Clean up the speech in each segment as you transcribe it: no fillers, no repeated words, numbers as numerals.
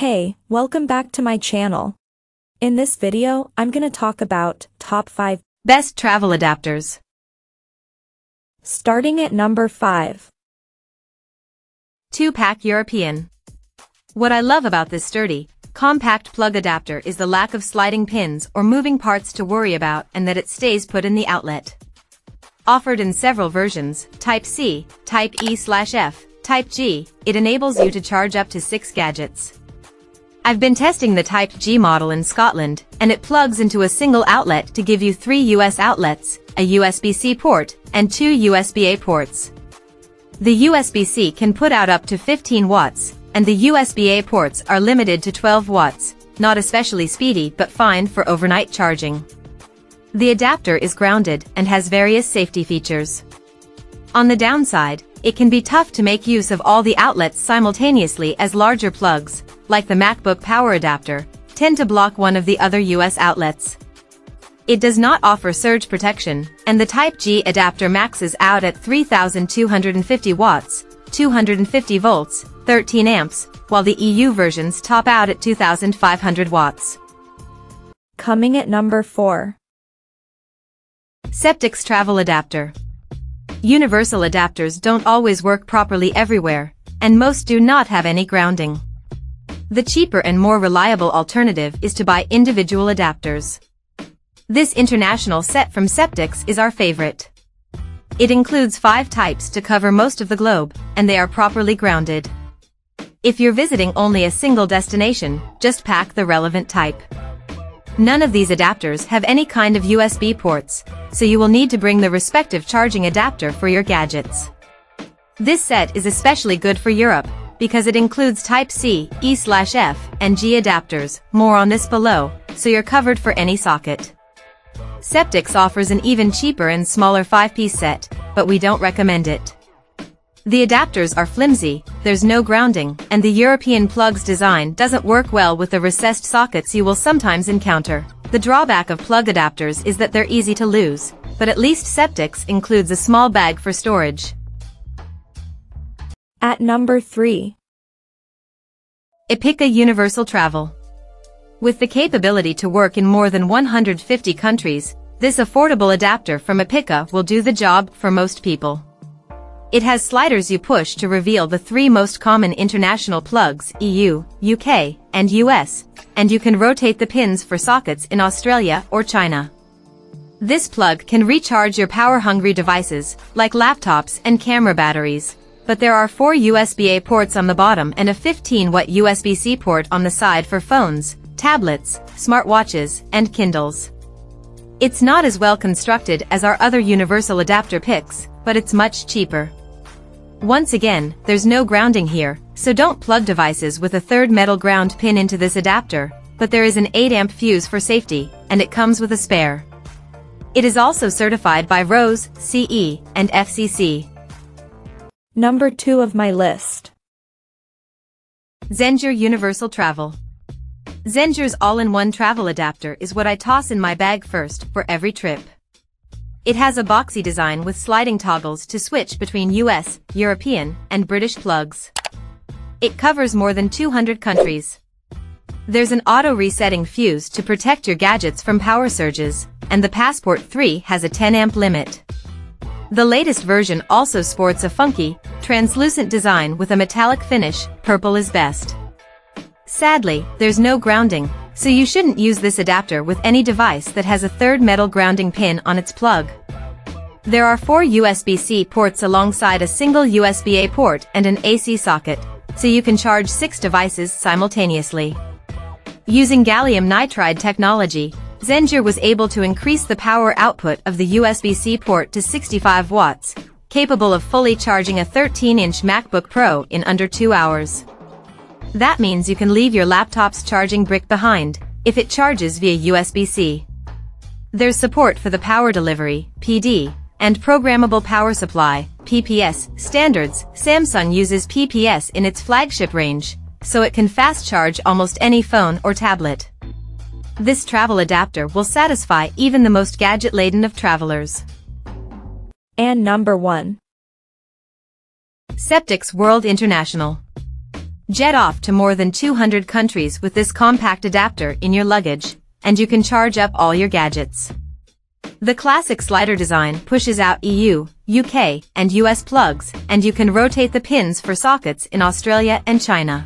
Hey, welcome back to my channel. In this video, I'm gonna talk about top 5 best travel adapters. Starting at number 5. 2-pack European. What I love about this sturdy, compact plug adapter is the lack of sliding pins or moving parts to worry about, and that it stays put in the outlet. Offered in several versions, Type C, Type E/F, Type G, it enables you to charge up to 6 gadgets. I've been testing the Type G model in Scotland, and it plugs into a single outlet to give you 3 US outlets, a USB-C port, and 2 USB-A ports. The USB-C can put out up to 15 watts, and the USB-A ports are limited to 12 watts, not especially speedy but fine for overnight charging. The adapter is grounded and has various safety features. On the downside, it can be tough to make use of all the outlets simultaneously, as larger plugs, like the MacBook power adapter, tend to block one of the other US outlets. It does not offer surge protection, and the Type G adapter maxes out at 3,250 watts, 250 volts, 13 amps, while the EU versions top out at 2,500 watts. Coming at number 4. Ceptics travel adapter. Universal adapters don't always work properly everywhere, and most do not have any grounding. The cheaper and more reliable alternative is to buy individual adapters. This international set from Ceptics is our favorite. It includes 5 types to cover most of the globe, and they are properly grounded. If you're visiting only a single destination, just pack the relevant type. None of these adapters have any kind of USB ports, so you will need to bring the respective charging adapter for your gadgets. This set is especially good for Europe, because it includes Type C, E/F, and G adapters, more on this below, so you're covered for any socket. Ceptics offers an even cheaper and smaller 5-piece set, but we don't recommend it. The adapters are flimsy, there's no grounding, and the European plug's design doesn't work well with the recessed sockets you will sometimes encounter. The drawback of plug adapters is that they're easy to lose, but at least Ceptics includes a small bag for storage. At number 3. EPICKA Universal Travel. With the capability to work in more than 150 countries, this affordable adapter from EPICKA will do the job for most people. It has sliders you push to reveal the 3 most common international plugs, EU, UK, and US, and you can rotate the pins for sockets in Australia or China. This plug can recharge your power-hungry devices, like laptops and camera batteries, but there are 4 USB-A ports on the bottom and a 15-watt USB-C port on the side for phones, tablets, smartwatches, and Kindles. It's not as well constructed as our other universal adapter picks, but it's much cheaper. Once again, there's no grounding here, so don't plug devices with a 3rd metal ground pin into this adapter, but there is an 8-amp fuse for safety, and it comes with a spare. It is also certified by RoHS, CE, and FCC. Number 2 of my list. Zendure Universal Travel. Zendure's all-in-one travel adapter is what I toss in my bag first for every trip. It has a boxy design with sliding toggles to switch between US, European, and British plugs. It covers more than 200 countries. There's an auto-resetting fuse to protect your gadgets from power surges, and the Passport 3 has a 10-amp limit. The latest version also sports a funky, translucent design with a metallic finish. Purple is best. Sadly, there's no grounding, so you shouldn't use this adapter with any device that has a 3rd metal grounding pin on its plug. There are 4 USB-C ports alongside a single USB-A port and an AC socket, so you can charge 6 devices simultaneously. Using gallium nitride technology, Zendure was able to increase the power output of the USB-C port to 65 watts, capable of fully charging a 13-inch MacBook Pro in under 2 hours. That means you can leave your laptop's charging brick behind, if it charges via USB-C. There's support for the power delivery, PD, and programmable power supply, PPS, standards. Samsung uses PPS in its flagship range, so it can fast charge almost any phone or tablet. This travel adapter will satisfy even the most gadget-laden of travelers. And number 1. Ceptics World International. Jet off to more than 200 countries with this compact adapter in your luggage, and you can charge up all your gadgets. The classic slider design pushes out EU, UK, and US plugs, and you can rotate the pins for sockets in Australia and China.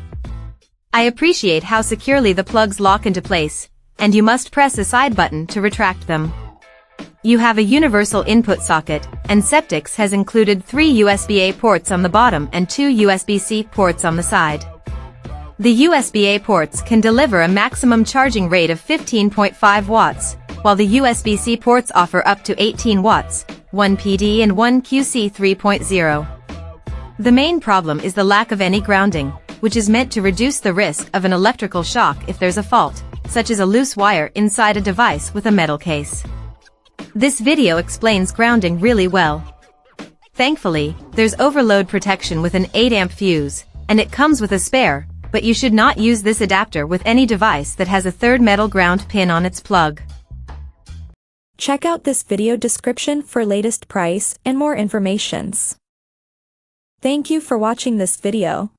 I appreciate how securely the plugs lock into place, and you must press a side button to retract them. You have a universal input socket, and Ceptics has included 3 USB-A ports on the bottom and 2 USB-C ports on the side. The USB-A ports can deliver a maximum charging rate of 15.5 watts, while the USB-C ports offer up to 18 watts, 1 PD and 1 QC 3.0. The main problem is the lack of any grounding, which is meant to reduce the risk of an electrical shock if there's a fault, such as a loose wire inside a device with a metal case. This video explains grounding really well. Thankfully, there's overload protection with an 8-amp fuse, and it comes with a spare, but you should not use this adapter with any device that has a third metal ground pin on its plug. Check out this video description for latest price and more informations. Thank you for watching this video.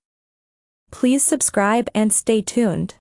Please subscribe and stay tuned.